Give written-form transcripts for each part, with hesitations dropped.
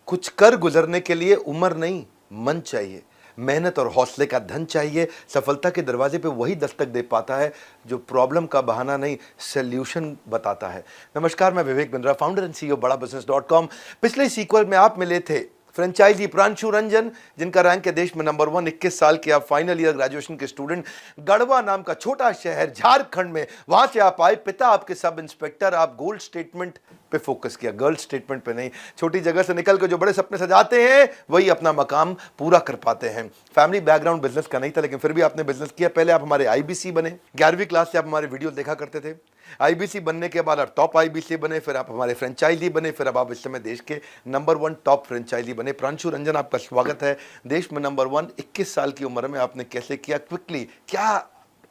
कुछ कर गुजरने के लिए उम्र नहीं, मन चाहिए। मेहनत और हौसले का धन चाहिए। सफलता के दरवाजे पे वही दस्तक दे पाता है जो प्रॉब्लम का बहाना नहीं, सॉल्यूशन बताता है। नमस्कार, मैं Vivek Bindra, founder and CEO बड़ा बिजनेस.com। पिछले सीक्वल में आप मिले थे फ्रेंचाइजी प्रांशु रंजन, जिनका रैंक है देश में नंबर 1। 21 साल के आप फाइनल ईयर ग्रेजुएशन के स्टूडेंट। गढ़वा नाम का छोटा शहर झारखंड में, वहां से आप आए। पिता आपके सब इंस्पेक्टर। आप गोल्ड स्टेटमेंट पे फोकस किया, गर्ल स्टेटमेंट पे नहीं। छोटी जगह से निकल कर जो बड़े सपने सजाते हैं वही अपना मकाम पूरा कर पाते हैं। फैमिली बैकग्राउंड बिजनेस का नहीं था, लेकिन फिर भी आपने बिजनेस किया। पहले आप हमारे आईबीसी बने, 11वीं क्लास से आप हमारे वीडियो देखा करते थे। आईबीसी बनने के बाद आप टॉप आईबीसी बने, फिर आप हमारे फ्रेंचाइजी बने, फिर अब आप इस समय देश के नंबर 1 टॉप फ्रेंचाइजी बने। प्रांशु रंजन, आपका स्वागत है देश में नंबर 1। 21 साल की उम्र में आपने कैसे किया, क्विकली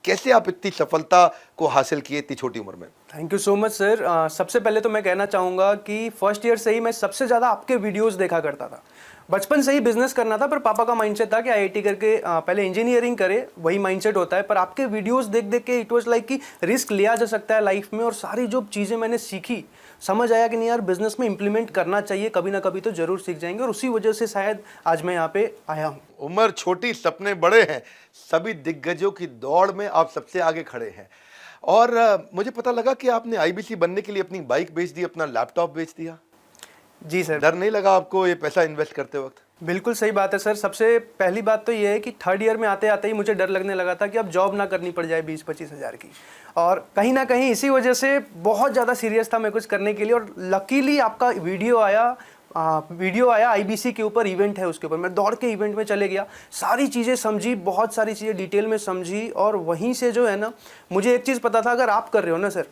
कैसे आप इतनी सफलता को हासिल किए इतनी छोटी उम्र में? Thank you so much sir. सबसे पहले तो मैं कहना चाहूँगा कि फर्स्ट ईयर से ही मैं सबसे ज़्यादा आपके वीडियोस देखा करता था। बचपन से ही बिजनेस करना था, पर पापा का माइंडसेट था कि आईआईटी करके पहले इंजीनियरिंग करे, वही माइंडसेट होता है। पर आपके वीडियोस देख देख के इट वाज लाइक कि रिस्क लिया जा सकता है लाइफ में, और सारी जो चीज़ें मैंने सीखी, समझ आया कि नहीं यार, बिजनेस में इंप्लीमेंट करना चाहिए, कभी ना कभी तो जरूर सीख जाएंगे। और उसी वजह से शायद आज मैं यहाँ पे आया हूँ। उम्र छोटी, सपने बड़े हैं। सभी दिग्गजों की दौड़ में आप सबसे आगे खड़े हैं। और मुझे पता लगा कि आपने आईबीसी बनने के लिए अपनी बाइक बेच दी, अपना लैपटॉप बेच दिया। जी सर। डर नहीं लगा आपको ये पैसा इन्वेस्ट करते वक्त? बिल्कुल सही बात है सर। सबसे पहली बात तो ये है कि थर्ड ईयर में आते आते ही मुझे डर लगने लगा था कि अब जॉब ना करनी पड़ जाए 20-25 हज़ार की। और कहीं ना कहीं इसी वजह से बहुत ज़्यादा सीरियस था मैं कुछ करने के लिए। और लकीली आपका वीडियो आया आईबीसी के ऊपर, इवेंट है उसके ऊपर। मैं दौड़ के इवेंट में चले गया, सारी चीज़ें समझी, बहुत सारी चीज़ें डिटेल में समझी। और वहीं से जो है ना, मुझे एक चीज़ पता था, अगर आप कर रहे हो ना सर,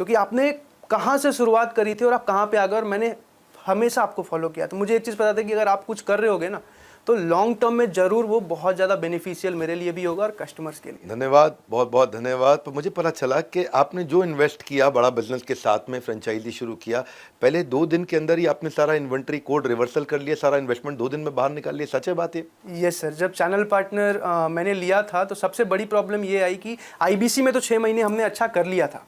क्योंकि आपने कहाँ से शुरुआत करी थी और आप कहाँ पे आ गए, और मैंने हमेशा आपको फॉलो किया, तो मुझे एक चीज़ पता था कि अगर आप कुछ कर रहे होगे ना, तो लॉन्ग टर्म में ज़रूर वो बहुत ज़्यादा बेनिफिशियल मेरे लिए भी होगा और कस्टमर्स के लिए। धन्यवाद, बहुत बहुत धन्यवाद। पर मुझे पता चला कि आपने जो इन्वेस्ट किया बड़ा बिजनेस के साथ में, फ्रेंचाइजी शुरू किया, पहले 2 दिन के अंदर ही आपने सारा इन्वेंट्री कोड रिवर्सल कर लिया, सारा इन्वेस्टमेंट 2 दिन में बाहर निकाल लिया। सच है बात ये? Yes sir. जब चैनल पार्टनर मैंने लिया था, तो सबसे बड़ी प्रॉब्लम ये आई कि आईबीसी में तो 6 महीने हमने अच्छा कर लिया था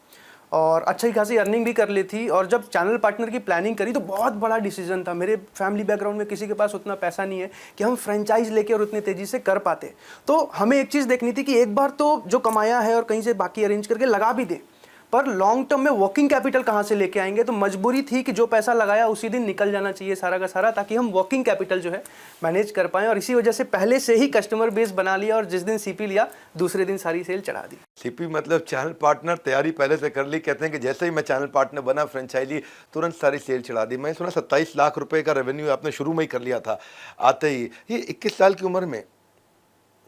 और अच्छी खासी अर्निंग भी कर ली थी। और जब चैनल पार्टनर की प्लानिंग करी तो बहुत बड़ा डिसीजन था। मेरे फैमिली बैकग्राउंड में किसी के पास उतना पैसा नहीं है कि हम फ्रेंचाइज लेके और उतनी तेज़ी से कर पाते। तो हमें एक चीज़ देखनी थी कि एक बार तो जो कमाया है और कहीं से बाकी अरेंज करके लगा भी दे, पर लॉन्ग टर्म में वर्किंग कैपिटल कहाँ से लेके आएंगे। तो मजबूरी थी कि जो पैसा लगाया उसी दिन निकल जाना चाहिए सारा का सारा, ताकि हम वर्किंग कैपिटल जो है मैनेज कर पाएँ। और इसी वजह से पहले से ही कस्टमर बेस बना लिया, और जिस दिन सीपी लिया दूसरे दिन सारी सेल चढ़ा दी। सीपी मतलब चैनल पार्टनर, तैयारी पहले से कर ली। कहते हैं कि जैसे ही मैं चैनल पार्टनर बना, फ्रेंचाइजी तुरंत सारी सेल चढ़ा दी। मैं सुना 27 लाख रुपए का रेवेन्यू आपने शुरू में ही कर लिया था आते ही। ये 21 साल की उम्र में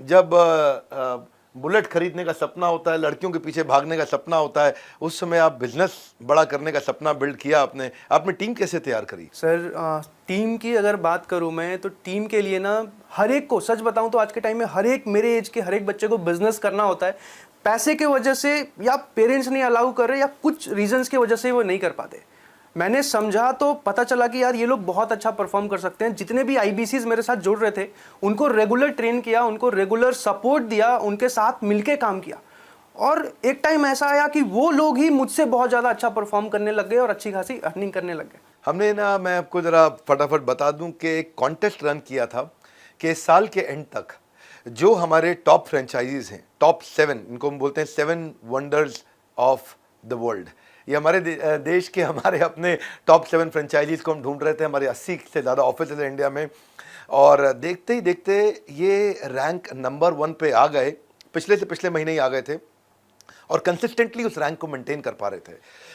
जब बुलेट खरीदने का सपना होता है, लड़कियों के पीछे भागने का सपना होता है, उस समय आप बिजनेस बड़ा करने का सपना बिल्ड किया आपने टीम कैसे तैयार करी? सर, टीम की अगर बात करूं मैं, तो टीम के लिए ना, हर एक को सच बताऊं तो आज के टाइम में हर एक मेरे एज के हर एक बच्चे को बिजनेस करना होता है। पैसे के वजह से, या पेरेंट्स नहीं अलाउ कर रहे, या कुछ रीजंस की वजह से वो नहीं कर पाते। मैंने समझा तो पता चला कि यार ये लोग बहुत अच्छा परफॉर्म कर सकते हैं। जितने भी आईबीसीज मेरे साथ जुड़ रहे थे, उनको रेगुलर ट्रेन किया, उनको रेगुलर सपोर्ट दिया, उनके साथ मिलके काम किया। और एक टाइम ऐसा आया कि वो लोग ही मुझसे बहुत ज़्यादा अच्छा परफॉर्म करने लग गए और अच्छी खासी अर्निंग करने लग गए। हमने ना, मैं आपको ज़रा फटाफट बता दूं कि एक कॉन्टेस्ट रन किया था कि इस साल के एंड तक जो हमारे टॉप फ्रेंचाइजीज हैं, टॉप 7, इनको हम बोलते हैं 7 वंडर्स ऑफ द वर्ल्ड। ये हमारे देश के हमारे अपने टॉप 7 फ्रेंचाइजीज को हम ढूंढ रहे थे। हमारे 80 से ज़्यादा ऑफिस है इंडिया में, और देखते ही देखते ये रैंक नंबर 1 पे आ गए। पिछले से पिछले महीने ही आ गए थे और कंसिस्टेंटली उस रैंक को मेंटेन कर पा रहे थे।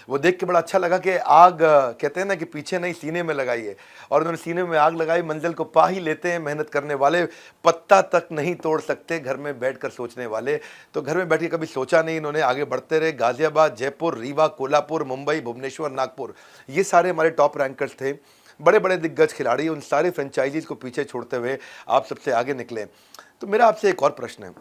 वो देख के बड़ा अच्छा लगा कि आग, कहते हैं ना कि पीछे नहीं सीने में लगाई है, और उन्होंने सीने में आग लगाई। मंजिल को पा ही लेते हैं मेहनत करने वाले, पत्ता तक नहीं तोड़ सकते घर में बैठकर सोचने वाले। तो घर में बैठ के कभी सोचा नहीं, इन्होंने आगे बढ़ते रहे। गाजियाबाद, जयपुर, रीवा, कोल्हापुर, मुंबई, भुवनेश्वर, नागपुर, ये सारे हमारे टॉप रैंकर्स थे। बड़े बड़े दिग्गज खिलाड़ी, उन सारे फ्रेंचाइजीज को पीछे छोड़ते हुए आप सबसे आगे निकले। तो मेरा आपसे एक और प्रश्न है,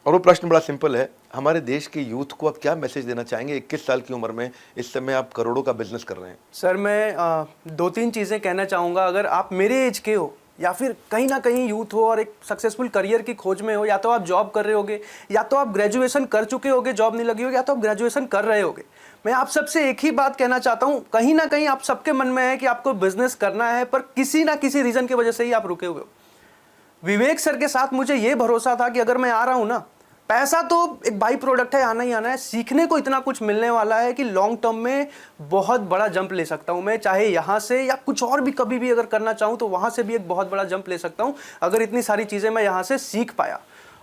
और वो प्रश्न बड़ा सिंपल है। हमारे देश के यूथ को आप क्या मैसेज देना चाहेंगे? 21 साल की उम्र में इस समय आप करोड़ों का बिजनेस कर रहे हैं। सर, मैं 2-3 चीज़ें कहना चाहूँगा। अगर आप मेरे एज के हो या फिर कहीं ना कहीं यूथ हो और एक सक्सेसफुल करियर की खोज में हो, या तो आप जॉब कर रहे होगे, या तो आप ग्रेजुएशन कर चुके होगे, जॉब नहीं लगी होगी, या तो आप ग्रेजुएशन कर रहे होगे, मैं आप सबसे एक ही बात कहना चाहता हूं, कहीं ना कहीं आप सबके मन में है कि आपको बिजनेस करना है, पर किसी ना किसी रीजन की वजह से ही आप रुके हुए हो। विवेक सर के साथ मुझे ये भरोसा था कि अगर मैं आ रहा हूं ना, पैसा तो एक बाई प्रोडक्ट है, आना ही आना है, सीखने को इतना कुछ मिलने वाला है कि लॉन्ग टर्म में बहुत बड़ा जंप ले सकता हूं मैं, चाहे यहां से या कुछ और भी कभी भी अगर करना चाहूं तो वहां से भी एक बहुत बड़ा जंप ले सकता हूं, अगर इतनी सारी चीजें मैं यहां से सीख पाया।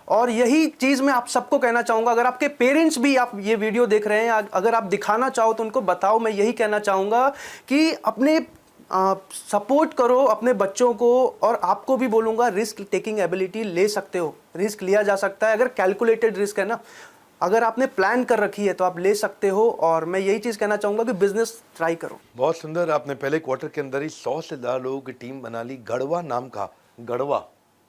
और यही चीज मैं आप सबको कहना चाहूंगा, अगर आपके पेरेंट्स भी आप ये वीडियो देख रहे हैं, अगर आप दिखाना चाहो तो उनको बताओ। मैं यही कहना चाहूंगा कि अपने सपोर्ट करो अपने बच्चों को, और आपको भी बोलूंगा रिस्क टेकिंग एबिलिटी ले सकते हो, रिस्क लिया जा सकता है, अगर कैलकुलेटेड रिस्क है ना, अगर आपने प्लान कर रखी है तो आप ले सकते हो। और मैं यही चीज़ कहना चाहूँगा कि बिजनेस ट्राई करो। बहुत सुंदर, आपने पहले क्वार्टर के अंदर ही 100 से ज़्यादा लोगों की टीम बना ली। गढ़वा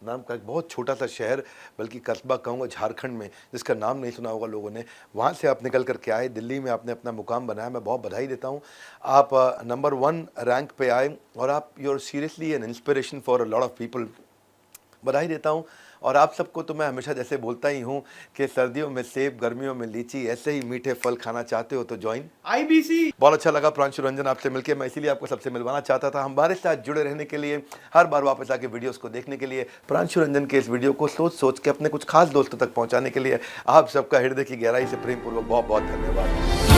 नाम का एक बहुत छोटा सा शहर, बल्कि कस्बा कहूँगा, झारखंड में, जिसका नाम नहीं सुना होगा लोगों ने, वहाँ से आप निकल कर के आए, दिल्ली में आपने अपना मुकाम बनाया। मैं बहुत बधाई देता हूँ, आप नंबर 1 रैंक पे आए, और आप you are seriously an inspiration for a lot of people. बधाई देता हूँ। और आप सबको तो मैं हमेशा जैसे बोलता ही हूँ कि सर्दियों में सेब, गर्मियों में लीची, ऐसे ही मीठे फल खाना चाहते हो तो ज्वाइन IBC। बहुत अच्छा लगा प्रांशु रंजन आपसे मिलकर, मैं इसीलिए आपको सबसे मिलवाना चाहता था। हमारे साथ जुड़े रहने के लिए, हर बार वापस आके वीडियोस को देखने के लिए, प्रांशु रंजन के इस वीडियो को सोच के अपने कुछ खास दोस्तों तक पहुँचाने के लिए आप सबका हृदय की गहराई से प्रेमपूर्वक बहुत बहुत धन्यवाद।